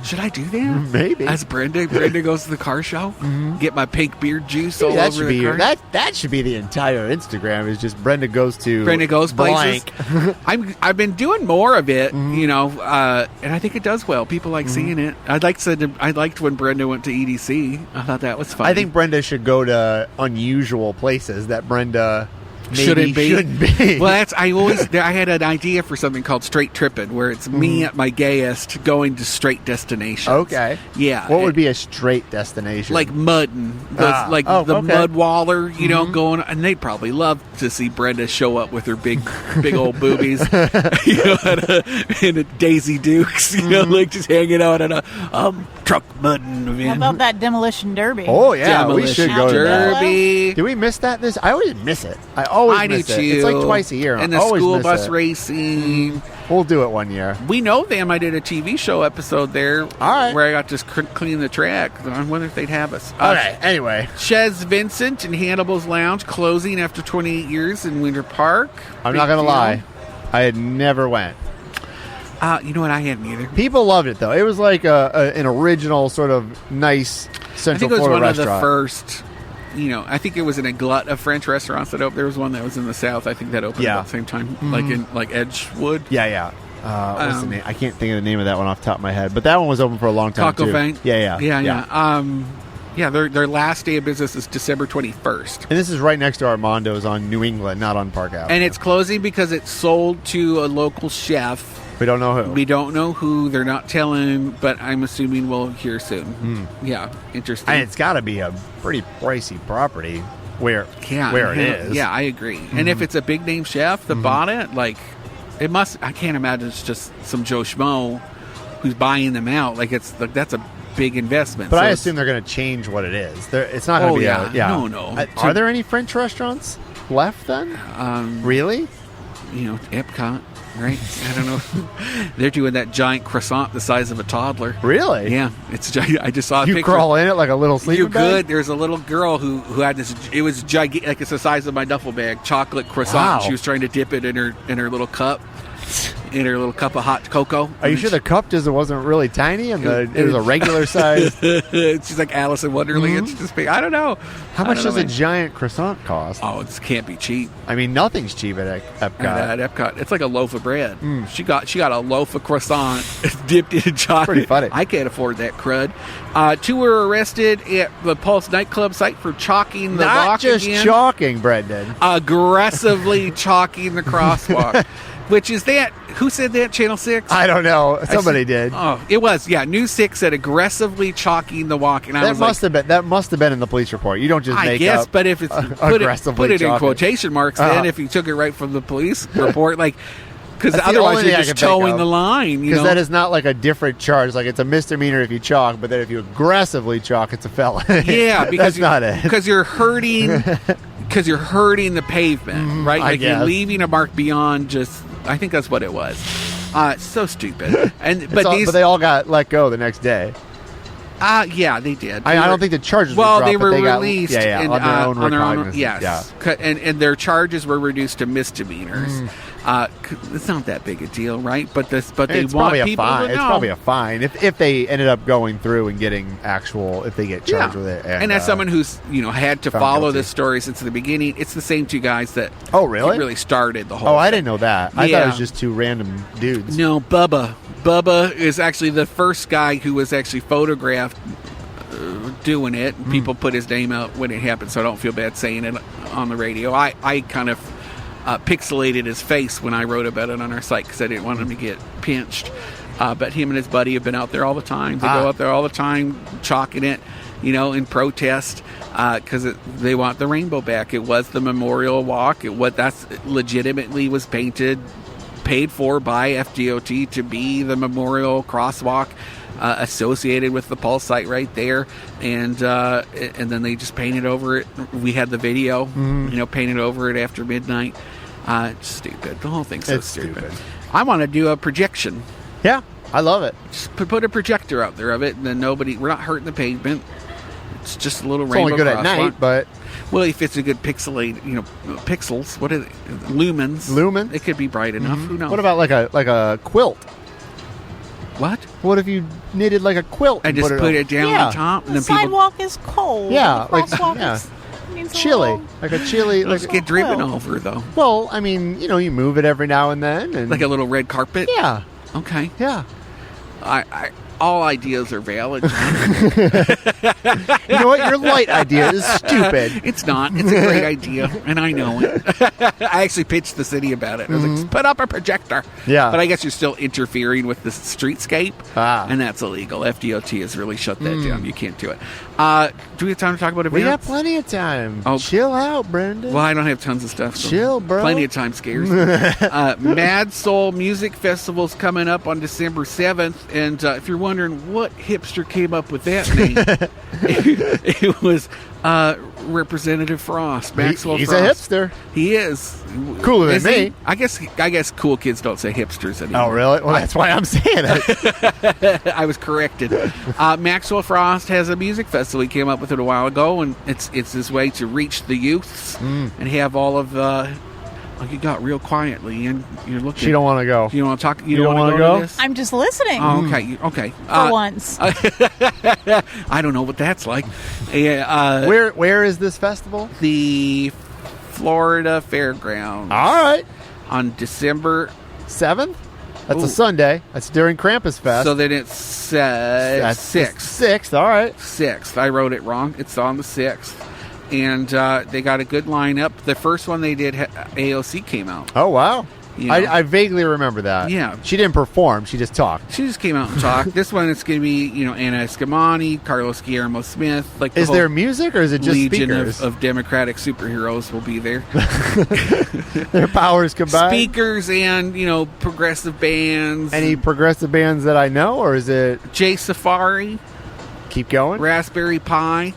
Should I do that? Maybe. As Brenda goes to the car show, get my pink beard juice all over the car. That should be the entire Instagram. Is just Brenda goes places. I've been doing more of it, and I think it does well. People like seeing it. I liked when Brenda went to EDC. I thought that was funny. I think Brenda should go to unusual places that Brenda shouldn't be. Well, I had an idea for something called Straight Trippin', where it's me at my gayest going to straight destinations. Okay. Yeah. What would be a straight destination? Like mudding. The mud waller, going. And they'd probably love to see Brenda show up with her big old boobies, in a Daisy Dukes, like just hanging out at a truck mudding event. How about that Demolition Derby? Oh, yeah. We should go to that. Derby. Do we miss that? I always miss it. I do too. It's like twice a year. And the school bus racing. We'll do it one year. We know them. I did a TV show episode there where I got to clean the track. I wonder if they'd have us. Okay, anyway. Chez Vincent and Hannibal's Lounge closing after 28 years in Winter Park. I'm not going to lie. I had never went. You know what? I hadn't either. People loved it, though. It was like an original sort of nice Central Florida restaurant. I think it was one of the first... I think it was in a glut of French restaurants that opened. There was one that was in the South. I think that opened about the same time, like Edgewood. Yeah. What's the name? I can't think of the name of that one off the top of my head, but that one was open for a long time too. Fang. Yeah. Their last day of business is December 21st, and this is right next to Armando's on New England, not on Park Avenue. And it's closing because it's sold to a local chef. We don't know who. They're not telling, but I'm assuming we'll hear soon. Yeah, interesting. And it's got to be a pretty pricey property where it is. Yeah, I agree. And if it's a big name chef that bought it, it must. I can't imagine it's just some Joe Schmo who's buying them out. That's a big investment. But I assume they're going to change what it is. It's not going to be. No. Are there any French restaurants left then? Really? Epcot. Right? I don't know. They're doing that giant croissant the size of a toddler. Really? Yeah. It's giant. I just saw a picture. You crawl in it like a little sleeping bag? You could. There's a little girl who had this. It was gigantic. Like it's the size of my duffel bag. Chocolate croissant. Wow. She was trying to dip it in her little cup. In her little cup of hot cocoa. Are you sure the cup wasn't really tiny and it was a regular size? She's like Alice in Wonderland. She's just big. I don't know. How much does a giant croissant cost? Oh, it can't be cheap. I mean, nothing's cheap at Epcot. At Epcot, it's like a loaf of bread. She got a loaf of croissant dipped in chocolate. Pretty funny. I can't afford that crud. 2 were arrested at the Pulse nightclub site for chalking the walk. Not just chalking, Brendan. Aggressively chalking the crosswalk. Which is that? Who said that? Channel 6? I don't know. Somebody did. Oh, it was. Yeah, News 6 said aggressively chalking the walk, and that must have been in the police report. You don't just make up. I guess, but if it's aggressively put it in quotation marks, then if you took it right from the police report, because otherwise you're just towing the line. Because that is not like a different charge. Like it's a misdemeanor if you chalk, but then if you aggressively chalk, it's a felony. Yeah, because that's not it. Because you're hurting. Because you're hurting the pavement, right? Like you're leaving a mark beyond just. I think that's what it was. So stupid. But they all got let go the next day. Yeah, they did. I don't think the charges were dropped. They were released on their own recognizance. Yes. Yeah. And their charges were reduced to misdemeanors. It's not that big a deal, right? But they want people to know. It's probably a fine if they ended up going through and getting if they get charged with it. And as someone who's had to follow this story since the beginning, it's the same 2 guys that really started the whole thing. I didn't know that. I thought it was just 2 random dudes. No, Bubba is actually the first guy who was actually photographed doing it. People put his name out when it happened, so I don't feel bad saying it on the radio. I kind of pixelated his face when I wrote about it on our site because I didn't want him to get pinched. But him and his buddy have been out there all the time. They go out there all the time, chalking it, in protest because they want the rainbow back. It was the memorial walk. That's legitimately was paid for by FDOT to be the memorial crosswalk associated with the Pulse site right there, and then they just painted over it. We had the video, painted over it after midnight. It's stupid. The whole thing's so stupid. I want to do a projection. Yeah, I love it. Just put a projector out there of it, and then we're not hurting the pavement. It's just a little It's rainbow only good crosswalk. at night, but well, if it's a good pixelate, pixels. What are they? Lumens. Lumens. It could be bright enough. Who knows? What about like a quilt? What? What if you knitted like a quilt And just put it down on top, and The then people sidewalk is cold. Yeah, The crosswalk like- needs a chili, little- like a chili. let's Like get driven quilt. over though, well, I mean, you move it every now and then, and like a little red carpet. yeah, Okay. yeah. I all ideas are valid. You know what? Your light idea is stupid. It's not. It's a great idea, and I know it. I actually pitched the city about it. I was like, put up a projector. Yeah. But I guess you're still interfering with the streetscape, Ah. and that's illegal. FDOT has really shut that down. You can't do it. Do we have time to talk about events? We got plenty of time. Oh. Chill out, Brendan. Well, I don't have tons of stuff. So Chill, bro. Plenty of time scares me. Mad Soul Music Festival's coming up on December 7th. And if you're wondering what hipster came up with that name, it was Representative Frost. Maxwell He's Frost. a hipster. He is. Cooler than Is he? me. I guess cool kids don't say hipsters anymore. Oh, really? Well, that's why I'm saying it. I was corrected. Maxwell Frost has a music festival. He came up with it a while ago, and it's his way to reach the youths and have all of. You got real quietly, and you're looking. She don't want to go. You don't want to talk. You don't don't want to wanna go go? to this? I'm just listening Oh, okay. Okay. for once. I don't know what that's like. Where is this festival? The Florida Fairgrounds. All right, On December. 7th. That's Ooh. a Sunday. That's during Krampusfest. So then it's That's 6th. 6th. All right. 6th. I wrote it wrong. It's on the 6th. And they got a good lineup. The first one they did, AOC came out. Oh wow. You know. I vaguely remember that. Yeah. She didn't perform. She just talked. She just came out and talked. This one, it's going to be, Anna Escamani, Carlos Guillermo Smith. Like the Is whole there music or is it just legion speakers? of Democratic superheroes will be there. Their powers combined. Speakers and, progressive bands. Any progressive bands that I know, or is it Jay Safari, keep going? Raspberry Pi,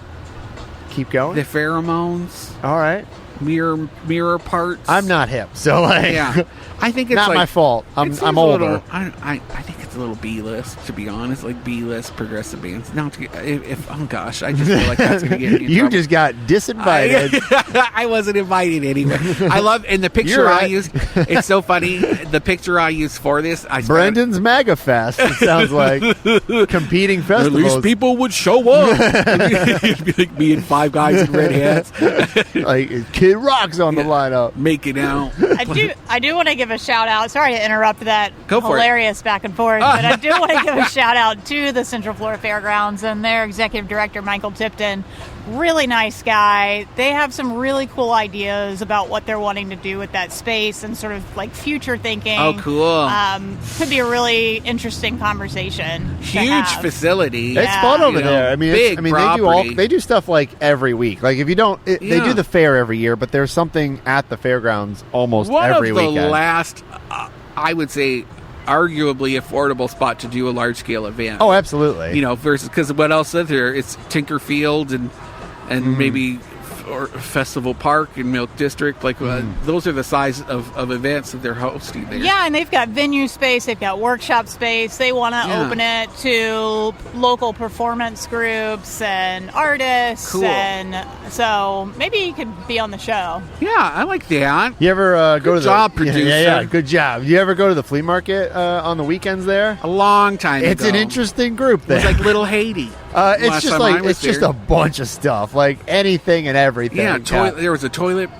Keep going. The Pheromones, All right. Mirror Parts. I'm not hip, so like, Yeah. I think it's not like, my fault. it I'm seems a older. little- I think it's a little B-list, to be honest, like B-list progressive bands. Not to get, if oh gosh, I just feel like that's going to get me in You trouble. just got disinvited. I wasn't invited anyway. I love, and the picture You're I right. used, it's so funny. The picture I used for this, I spent, Brendan's MAGA Fest. It sounds like competing at festivals. least people would show up. It'd be like me and five guys in red hats like Kid Rock's on the lineup. making out. I do want to give a shout out. Sorry to interrupt that Go for it. hilarious back and forth, but I do want to give a shout out to the Central Florida Fairgrounds and their executive director, Michael Tipton. Really nice guy. They have some really cool ideas about what they're wanting to do with that space and sort of like future thinking. Oh, cool. Could be a really interesting conversation. to Huge have. facility. It's fun over You know, there. I mean, big property. they do stuff like every week. Like if you don't, they Yeah. do the fair every year, but there's something at the fairgrounds almost One every of the weekend. last, I would say, arguably affordable spot to do a large scale event. Oh, absolutely. Versus because what else is there? It's Tinkerfield and Mm-hmm. maybe or Festival Park and Milk District. Like those are the size of events that they're hosting there. Yeah, and they've got venue space, they've got workshop space. They want to Yeah. open it to local performance groups and artists. Cool. And so maybe you could be on the show. Yeah, I like that. You ever go to job, the producer. Yeah, good job. You ever go to the flea market on the weekends there? A long time It's ago. an interesting group It there. was like Little Haiti. It's last just time I like was it's just there. a bunch of stuff, like anything and everything. Yeah, there was a toilet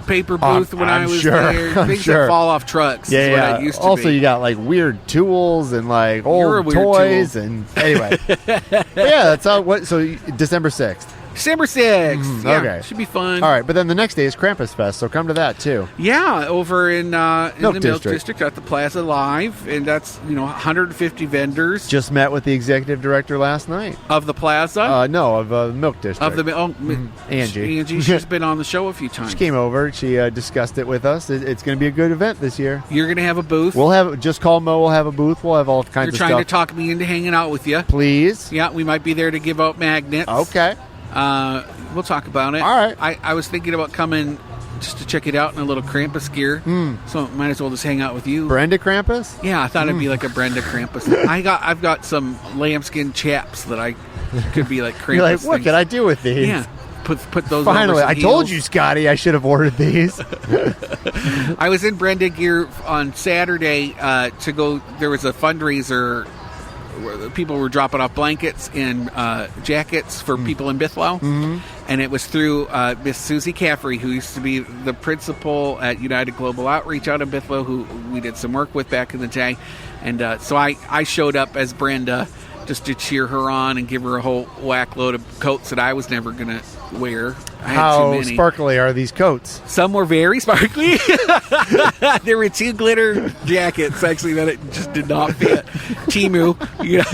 paper booth when I was sure. there. I'm Things sure. that fall off trucks. Yeah, is yeah. What I used to Also, be. you got like weird tools and like You're a old weird toys, tool. and anyway. But yeah, that's how. So December 6th. December 6th. Yeah, okay. should be fun. All right, but then the next day is Krampusfest, so come to that too. Yeah, over in the Milk District. District at the Plaza Live, and that's 150 vendors Just met with the executive director last night. of the Plaza. No, of Milk District. of the Angie. Angie, she's been on the show a few times. She came over. She discussed it with us. It's going to be a good event this year. You're going to have a booth. We'll have just call Mo. We'll have a booth. We'll have all kinds You're of trying stuff. to talk me into hanging out with you. Please. Yeah, we might be there to give out magnets. Okay. We'll talk about it. All right. I was thinking about coming just to check it out in a little Krampus gear. So might as well just hang out with you. Brenda Krampus. Yeah, I thought it'd be like a Brenda Krampus. I've got some lambskin chaps that I could be like Krampus. You're like, what things. can I do with these? Yeah. Put those Finally, over I some told heels. you, Scotty, I should have ordered these. I was in Brenda gear on Saturday to go. There was a fundraiser where people were dropping off blankets and jackets for people in Bithlow. And it was through Miss Susie Caffrey, who used to be the principal at United Global Outreach out in Bithlow, who we did some work with back in the day. And so I showed up as Brenda just to cheer her on and give her a whole whack load of coats that I was never going to wear. I had too How many. sparkly are these coats? Some were very sparkly. There were 2 glitter jackets, actually, that it just did not fit. Timu,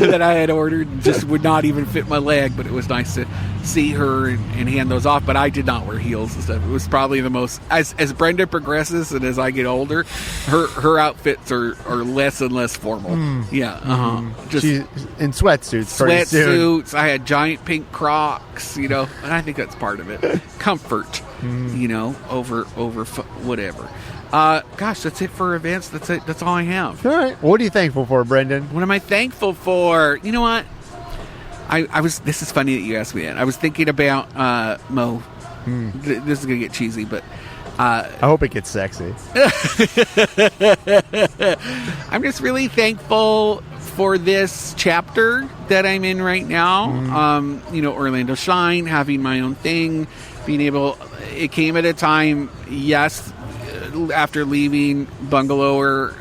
that I had ordered, just would not even fit my leg, but it was nice to see her and hand those off. But I did not wear heels and stuff. It was probably the most, as Brenda progresses and as I get older, her outfits are less and less formal. Yeah, just She's in sweatsuits. pretty soon. sweatsuits. I had giant pink Crocs, and I think that's part of it. Comfort, over whatever. Gosh, that's it for events. That's it. That's all I have. All right. What are you thankful for, Brendan? What am I thankful for? You know what? I was. This is funny that you asked me that. I was thinking about Mo. This is gonna get cheesy, but I hope it gets sexy. I'm just really thankful for this chapter that I'm in right now. Orlando Shine, having my own thing, being able. It came at a time, yes, after leaving Bungalower,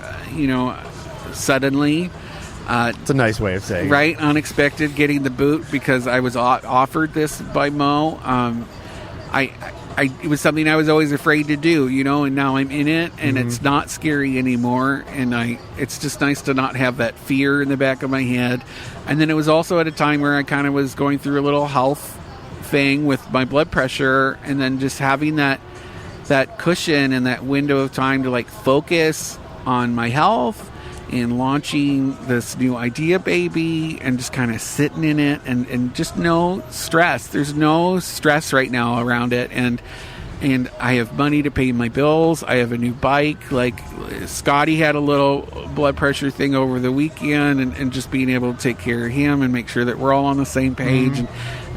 suddenly. It's a nice way of saying it. Right, unexpected, getting the boot because I was offered this by Mo. It was something I was always afraid to do, and now I'm in it, and it's not scary anymore, and it's just nice to not have that fear in the back of my head. And then it was also at a time where I kind of was going through a little health thing with my blood pressure, and then just having that cushion and that window of time to focus on my health and launching this new idea baby and just kind of sitting in it and just no stress. There's no stress right now around it, and I have money to pay my bills. I have a new bike. Like Scotty had a little blood pressure thing over the weekend, and just being able to take care of him and make sure that we're all on the same page and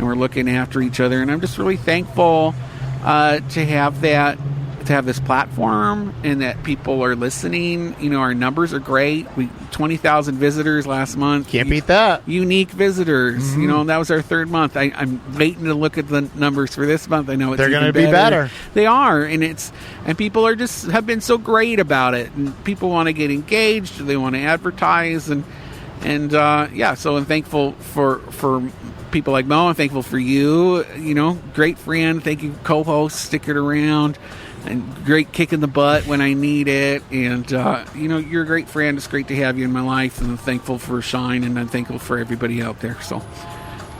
we're looking after each other. And I'm just really thankful to have that. To have this platform and that people are listening. Our numbers are great. 20,000 visitors last month. Can't beat that. Unique visitors. That was our 3rd month. I'm waiting to look at the numbers for this month. I know They're going to be better. They are, and people are just have been so great about it. And people want to get engaged. They want to advertise, and So I'm thankful for people like Mo. I'm thankful for you. Great friend. Thank you, co-host, sticking around. And great kick in the butt when I need it. And, you're a great friend. It's great to have you in my life. And I'm thankful for Shine, and I'm thankful for everybody out there. So,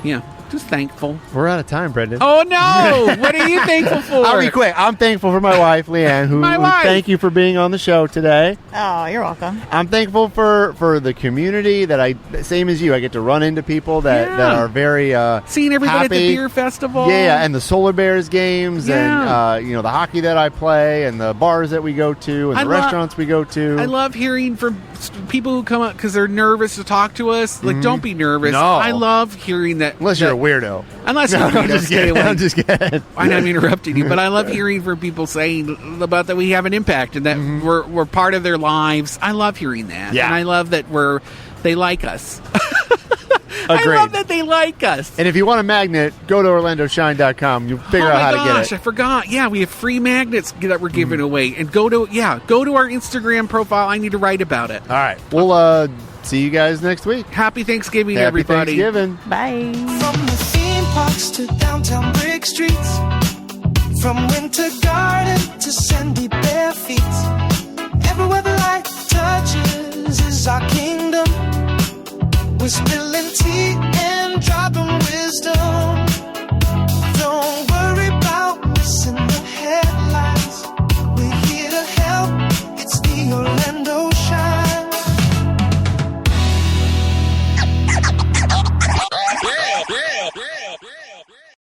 yeah, just thankful. We're out of time, Brendan. Oh, no! What are you thankful for? I'll be quick. I'm thankful for my wife, Leanne, who thank you for being on the show today. Oh, you're welcome. I'm thankful for the community that same as you, I get to run into people that are very seeing everybody happy. at the beer festival. Yeah, and the Solar Bears games, Yeah. and the hockey that I play, and the bars that we go to, and the restaurants we go to. I love hearing from people who come up because they're nervous to talk to us. Don't be nervous. No. I love hearing that. Unless you're a weirdo. Unless you're a I'm weirdo, just stay kidding. away. I'm just kidding. I know I'm interrupting you, but I love hearing from people saying about that we have an impact and that we're part of their lives. I love hearing that. Yeah. And I love that they like us. Agreed. I love that they like us. And if you want a magnet, go to OrlandoShine.com. You'll figure out how to get it. I forgot. Yeah, we have free magnets that we're giving away. And go to our Instagram profile. I need to write about it. All right. We'll see you guys next week. Happy Thanksgiving, Happy everybody. Thanksgiving. Bye. From the theme parks to downtown brick streets, from winter garden to sandy bare feet, everywhere the light touches is our kingdom. We're spilling tea and dropping wisdom.